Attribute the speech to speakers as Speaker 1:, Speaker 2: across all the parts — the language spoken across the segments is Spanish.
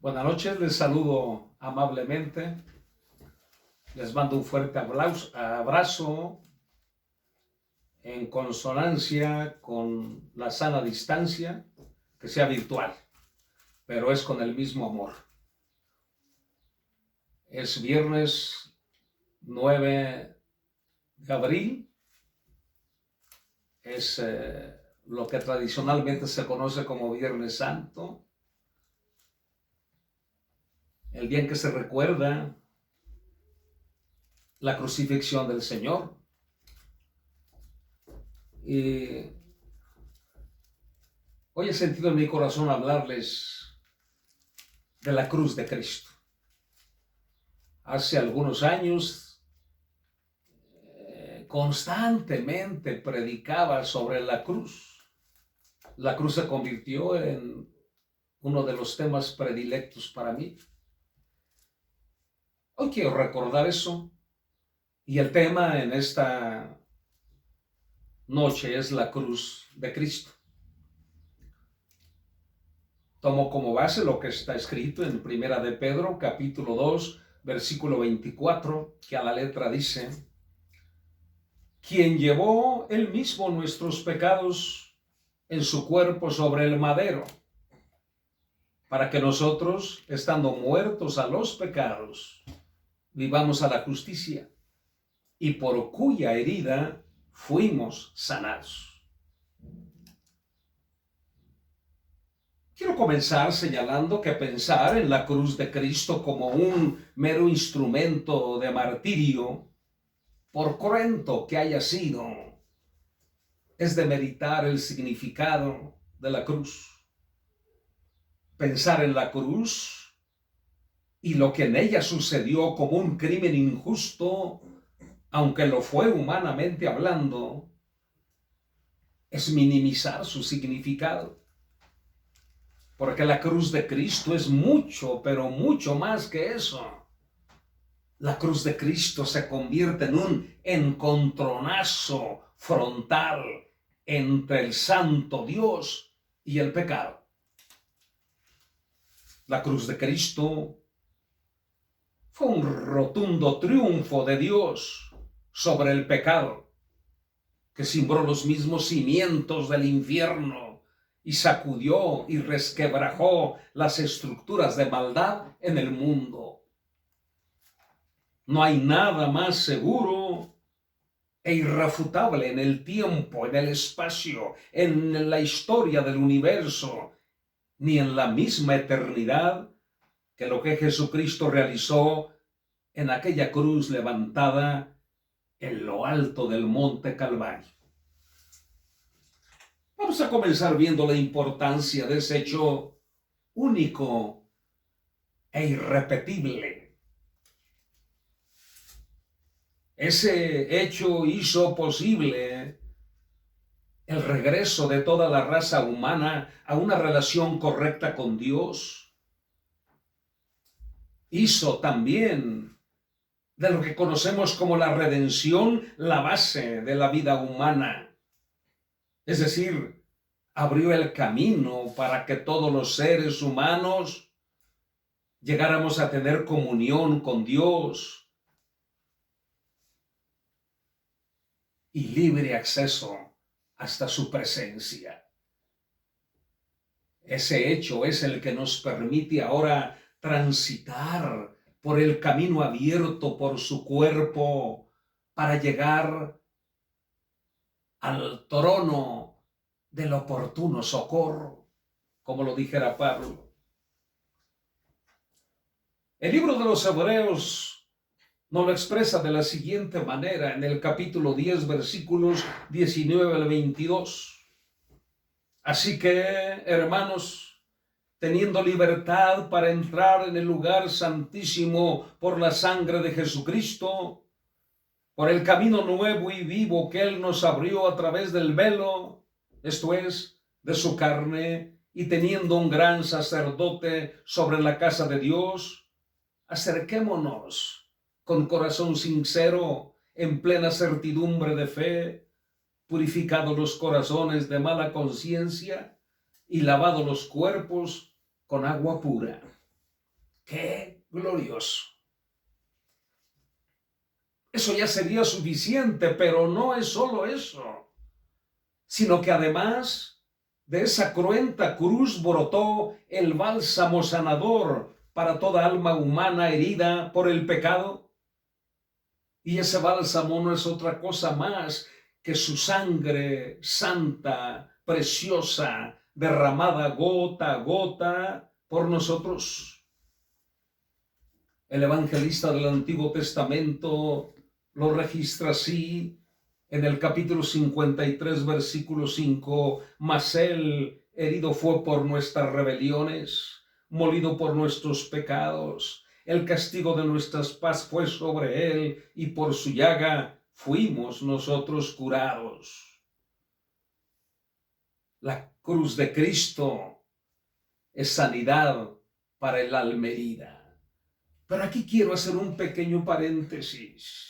Speaker 1: Buenas noches, les saludo amablemente, les mando un fuerte abrazo en consonancia con la sana distancia, que sea virtual, pero es con el mismo amor. Es viernes 9 de abril, es lo que tradicionalmente se conoce como Viernes Santo, el día en que se recuerda la crucifixión del Señor. Y hoy he sentido en mi corazón hablarles de la cruz de Cristo. Hace algunos años constantemente predicaba sobre la cruz. La cruz se convirtió en uno de los temas predilectos para mí. Hoy quiero recordar eso, y el tema en esta noche es la cruz de Cristo. Tomo como base lo que está escrito en Primera de Pedro, capítulo 2, versículo 24, que a la letra dice: quien llevó él mismo nuestros pecados en su cuerpo sobre el madero, para que nosotros, estando muertos a los pecados, vivamos a la justicia, y por cuya herida fuimos sanados. Quiero comenzar señalando que pensar en la cruz de Cristo como un mero instrumento de martirio, por cruento que haya sido, es demeritar el significado de la cruz. Pensar en la cruz y lo que en ella sucedió como un crimen injusto, aunque lo fue humanamente hablando, es minimizar su significado. Porque la cruz de Cristo es mucho, pero mucho más que eso. La cruz de Cristo se convierte en un encontronazo frontal entre el santo Dios y el pecado. La cruz de Cristo fue un rotundo triunfo de Dios sobre el pecado, que sembró los mismos cimientos del infierno y sacudió y resquebrajó las estructuras de maldad en el mundo. No hay nada más seguro e irrefutable en el tiempo, en el espacio, en la historia del universo, ni en la misma eternidad, que lo que Jesucristo realizó en aquella cruz levantada en lo alto del monte Calvario. Vamos a comenzar viendo la importancia de ese hecho único e irrepetible. Ese hecho hizo posible el regreso de toda la raza humana a una relación correcta con Dios. Hizo también de lo que conocemos como la redención la base de la vida humana. Es decir, abrió el camino para que todos los seres humanos llegáramos a tener comunión con Dios y libre acceso hasta su presencia. Ese hecho es el que nos permite ahora transitar por el camino abierto por su cuerpo para llegar al trono del oportuno socorro, como lo dijera Pablo. El libro de los Hebreos nos lo expresa de la siguiente manera en el capítulo 10, versículos 19 al 22. Así que, hermanos, teniendo libertad para entrar en el lugar santísimo por la sangre de Jesucristo, por el camino nuevo y vivo que Él nos abrió a través del velo, esto es, de su carne, y teniendo un gran sacerdote sobre la casa de Dios, acerquémonos con corazón sincero, en plena certidumbre de fe, purificados los corazones de mala conciencia y lavados los cuerpos con agua pura. ¡Qué glorioso! Eso ya sería suficiente, pero no es solo eso, sino que además de esa cruenta cruz brotó el bálsamo sanador para toda alma humana herida por el pecado. Y ese bálsamo no es otra cosa más que su sangre santa, preciosa, derramada gota a gota por nosotros. El evangelista del Antiguo Testamento lo registra así en el capítulo 53, versículo 5. Mas él herido fue por nuestras rebeliones, molido por nuestros pecados. El castigo de nuestra paz fue sobre él, y por su llaga fuimos nosotros curados. La cruz de Cristo es sanidad para el alma herida. Pero aquí quiero hacer un pequeño paréntesis.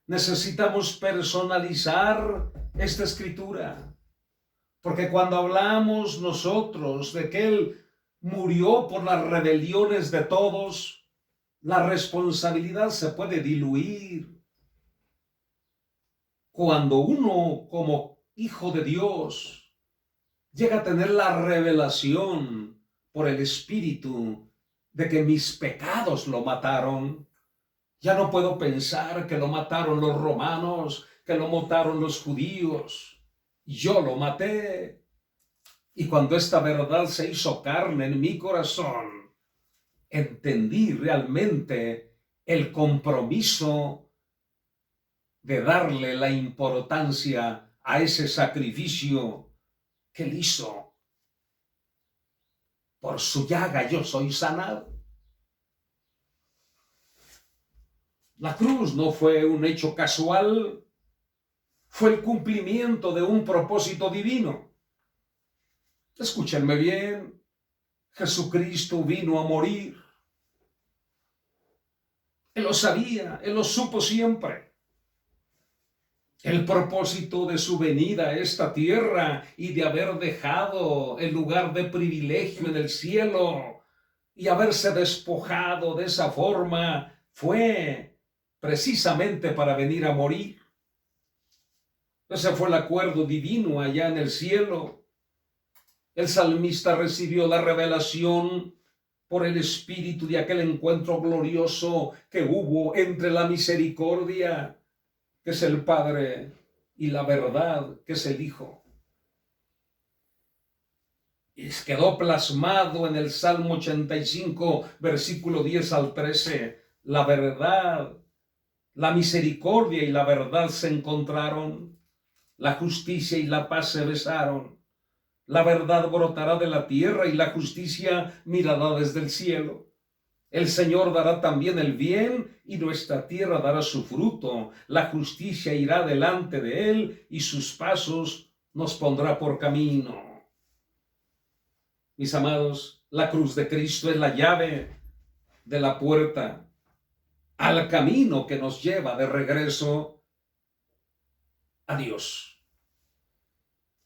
Speaker 1: Necesitamos personalizar esta escritura, porque cuando hablamos nosotros de que Él murió por las rebeliones de todos, la responsabilidad se puede diluir. Cuando uno, como hijo de Dios, llega a tener la revelación por el Espíritu de que mis pecados lo mataron, ya no puedo pensar que lo mataron los romanos, que lo mataron los judíos. Yo lo maté. Y cuando esta verdad se hizo carne en mi corazón, entendí realmente el compromiso de darle la importancia a ese sacrificio que él hizo. Por su llaga yo soy sanado. La cruz no fue un hecho casual, fue el cumplimiento de un propósito divino. Escúchenme bien, Jesucristo vino a morir. Él lo sabía, Él lo supo siempre. El propósito de su venida a esta tierra y de haber dejado el lugar de privilegio en el cielo y haberse despojado de esa forma fue precisamente para venir a morir. Ese fue el acuerdo divino allá en el cielo. El salmista recibió la revelación por el Espíritu de aquel encuentro glorioso que hubo entre la misericordia, que es el Padre, y la verdad, que es el Hijo. Y quedó plasmado en el Salmo 85, versículo 10 al 13. La verdad, la misericordia y la verdad se encontraron. La justicia y la paz se besaron. La verdad brotará de la tierra y la justicia mirará desde el cielo. El Señor dará también el bien y nuestra tierra dará su fruto. La justicia irá delante de él y sus pasos nos pondrá por camino. Mis amados, la cruz de Cristo es la llave de la puerta al camino que nos lleva de regreso a Dios.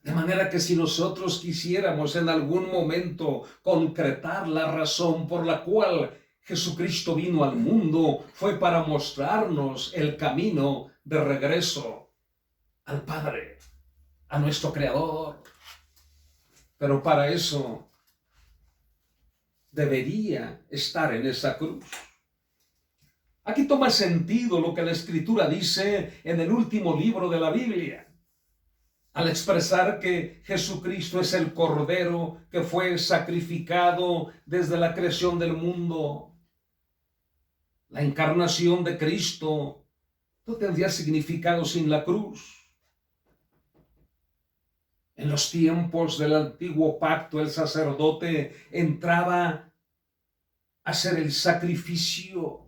Speaker 1: De manera que si nosotros quisiéramos en algún momento concretar la razón por la cual Jesucristo vino al mundo, fue para mostrarnos el camino de regreso al Padre, a nuestro Creador. Pero para eso debería estar en esa cruz. Aquí toma sentido lo que la Escritura dice en el último libro de la Biblia, al expresar que Jesucristo es el Cordero que fue sacrificado desde la creación del mundo. La encarnación de Cristo no tendría significado sin la cruz. En los tiempos del antiguo pacto, el sacerdote entraba a hacer el sacrificio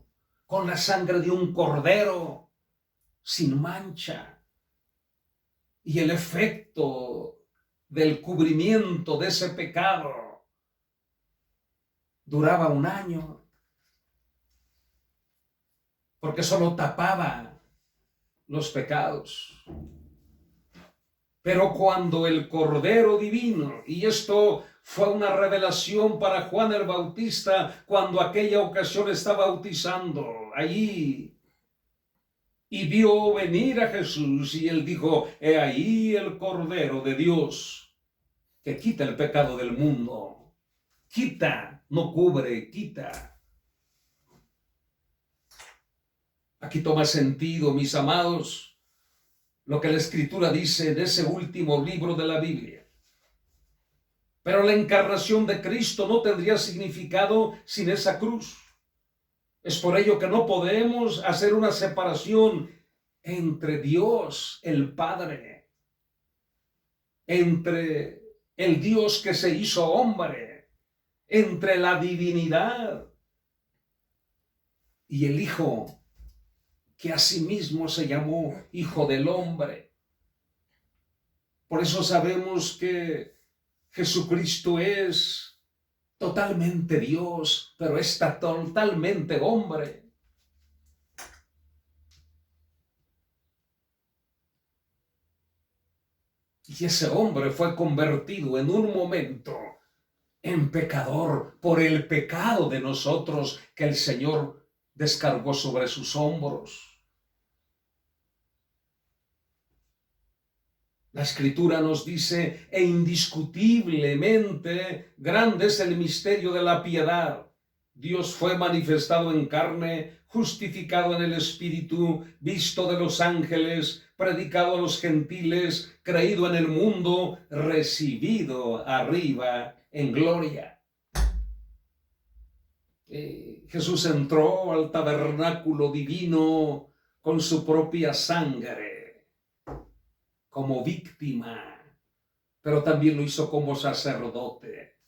Speaker 1: con la sangre de un cordero sin mancha. Y el efecto del cubrimiento de ese pecado duraba un año, porque solo tapaba los pecados. Pero cuando el Cordero Divino, y esto fue una revelación para Juan el Bautista, cuando aquella ocasión está bautizando allí, y vio venir a Jesús, y él dijo: he ahí el Cordero de Dios, que quita el pecado del mundo. Quita, no cubre, quita. Aquí toma sentido, mis amados, lo que la Escritura dice en ese último libro de la Biblia. Pero la encarnación de Cristo no tendría significado sin esa cruz. Es por ello que no podemos hacer una separación entre Dios, el Padre, entre el Dios que se hizo hombre, entre la divinidad y el Hijo, que asimismo se llamó Hijo del Hombre. Por eso sabemos que Jesucristo es totalmente Dios, pero está totalmente hombre. Y ese hombre fue convertido en un momento en pecador por el pecado de nosotros que el Señor descargó sobre sus hombros. La Escritura nos dice: e indiscutiblemente grande es el misterio de la piedad. Dios fue manifestado en carne, justificado en el Espíritu, visto de los ángeles, predicado a los gentiles, creído en el mundo, recibido arriba en gloria. Jesús entró al tabernáculo divino con su propia sangre, como víctima, pero también lo hizo como sacerdote.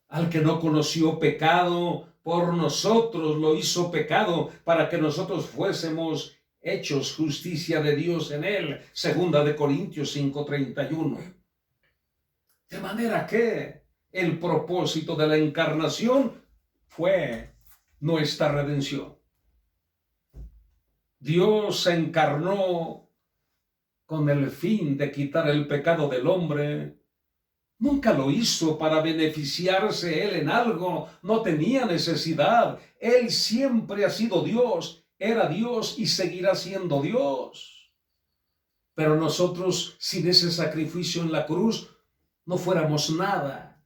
Speaker 1: Al que no conoció pecado, por nosotros lo hizo pecado, para que nosotros fuésemos hechos justicia de Dios en él. 2 Corintios 5:31. De manera que el propósito de la encarnación fue nuestra redención. Dios se encarnó con el fin de quitar el pecado del hombre. Nunca lo hizo para beneficiarse él en algo, no tenía necesidad. Él siempre ha sido Dios, era Dios y seguirá siendo Dios. Pero nosotros, sin ese sacrificio en la cruz, no fuéramos nada.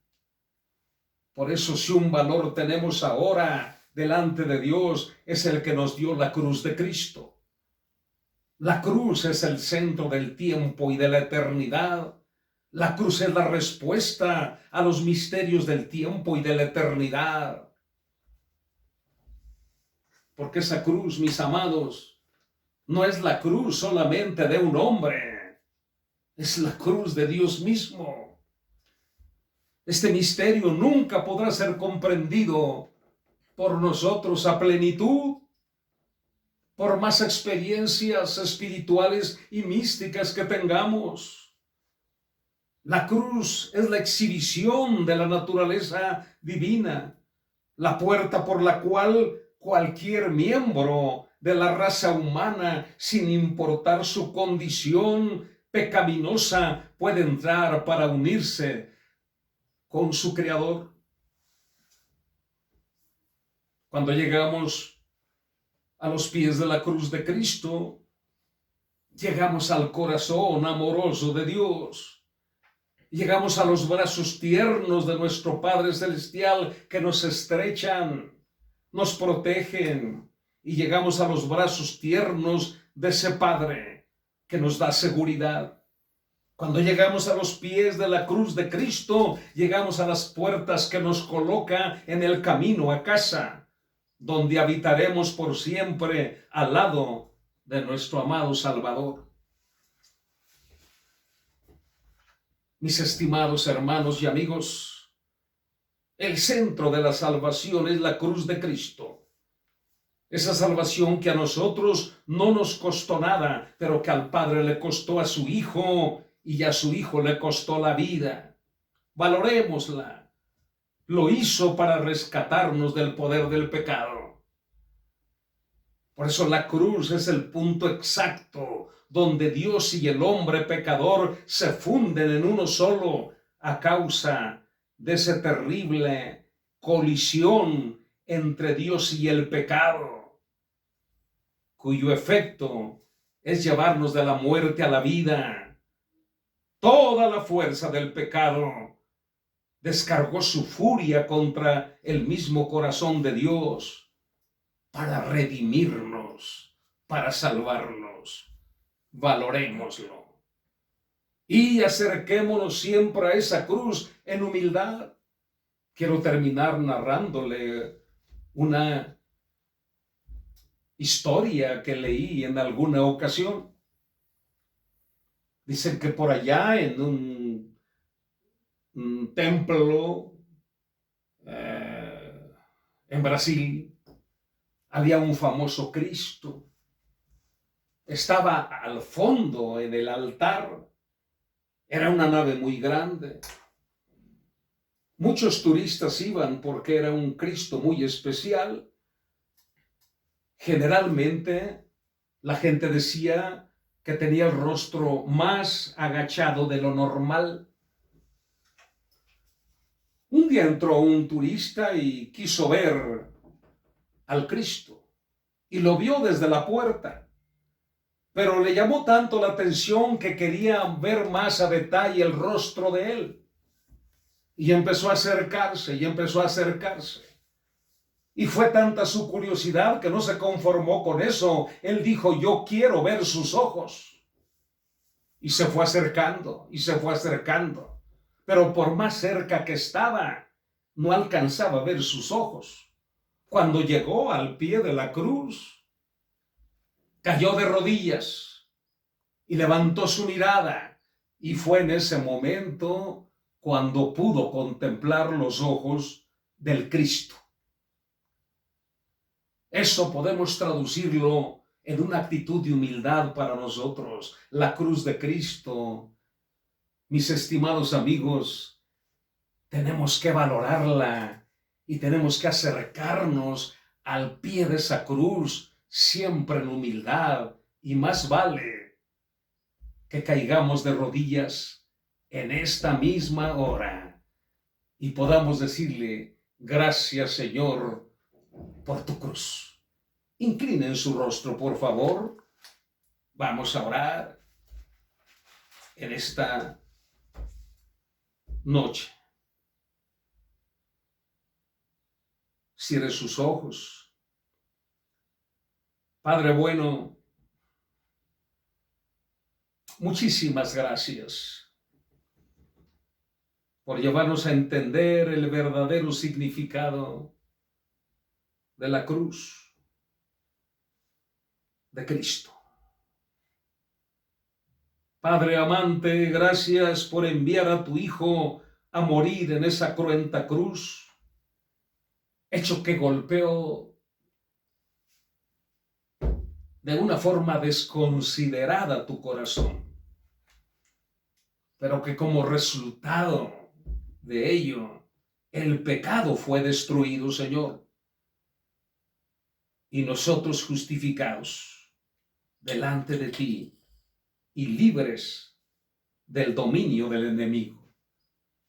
Speaker 1: Por eso, si un valor tenemos ahora delante de Dios, es el que nos dio la cruz de Cristo. La cruz es el centro del tiempo y de la eternidad. La cruz es la respuesta a los misterios del tiempo y de la eternidad. Porque esa cruz, mis amados, no es la cruz solamente de un hombre, es la cruz de Dios mismo. Este misterio nunca podrá ser comprendido por nosotros a plenitud, por más experiencias espirituales y místicas que tengamos. La cruz es la exhibición de la naturaleza divina, la puerta por la cual cualquier miembro de la raza humana, sin importar su condición pecaminosa, puede entrar para unirse con su Creador. Cuando llegamos a los pies de la cruz de Cristo, llegamos al corazón amoroso de Dios. Llegamos a los brazos tiernos de nuestro Padre Celestial que nos estrechan, nos protegen, y llegamos a los brazos tiernos de ese Padre que nos da seguridad. Cuando llegamos a los pies de la cruz de Cristo, llegamos a las puertas que nos coloca en el camino a casa, donde habitaremos por siempre al lado de nuestro amado Salvador. Mis estimados hermanos y amigos, el centro de la salvación es la cruz de Cristo. Esa salvación que a nosotros no nos costó nada, pero que al Padre le costó a su Hijo, y a su Hijo le costó la vida. Valorémosla. Lo hizo para rescatarnos del poder del pecado. Por eso la cruz es el punto exacto donde Dios y el hombre pecador se funden en uno solo a causa de esa terrible colisión entre Dios y el pecado, cuyo efecto es llevarnos de la muerte a la vida. Toda la fuerza del pecado descargó su furia contra el mismo corazón de Dios para redimirnos, para salvarnos. Valorémoslo y acerquémonos siempre a esa cruz en humildad. Quiero terminar narrándole una historia que leí en alguna ocasión. Dicen que por allá en un templo en Brasil había un famoso Cristo. Estaba al fondo en el altar. Era una nave muy grande. Muchos turistas iban porque era un Cristo muy especial. Generalmente la gente decía que tenía el rostro más agachado de lo normal. Un día entró un turista y quiso ver al Cristo y lo vio desde la puerta, pero le llamó tanto la atención que quería ver más a detalle el rostro de él. Y empezó a acercarse y empezó a acercarse. Y fue tanta su curiosidad que no se conformó con eso. Él dijo, yo quiero ver sus ojos. Y se fue acercando y se fue acercando. Pero por más cerca que estaba, no alcanzaba a ver sus ojos. Cuando llegó al pie de la cruz, cayó de rodillas y levantó su mirada. Y fue en ese momento cuando pudo contemplar los ojos del Cristo. Eso podemos traducirlo en una actitud de humildad para nosotros. La cruz de Cristo, mis estimados amigos, tenemos que valorarla y tenemos que acercarnos al pie de esa cruz siempre en humildad, y más vale que caigamos de rodillas en esta misma hora y podamos decirle, gracias Señor por tu cruz. Inclinen su rostro, por favor. Vamos a orar en esta noche. Cierre sus ojos. Padre bueno, muchísimas gracias por llevarnos a entender el verdadero significado de la cruz de Cristo. Padre amante, gracias por enviar a tu Hijo a morir en esa cruenta cruz, hecho que golpeó de una forma desconsiderada tu corazón, pero que como resultado de ello, el pecado fue destruido, Señor, y nosotros justificados delante de ti y libres del dominio del enemigo.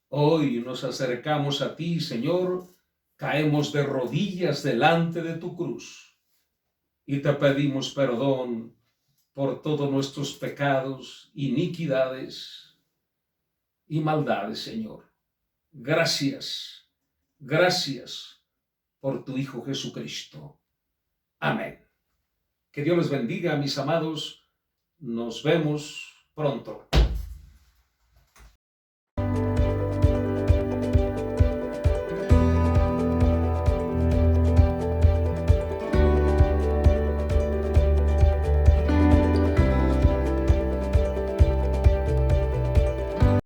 Speaker 1: Hoy nos acercamos a ti, Señor, caemos de rodillas delante de tu cruz y te pedimos perdón por todos nuestros pecados, iniquidades y maldades, Señor. Gracias, gracias por tu Hijo Jesucristo. Amén. Que Dios les bendiga, mis amados. Nos vemos pronto.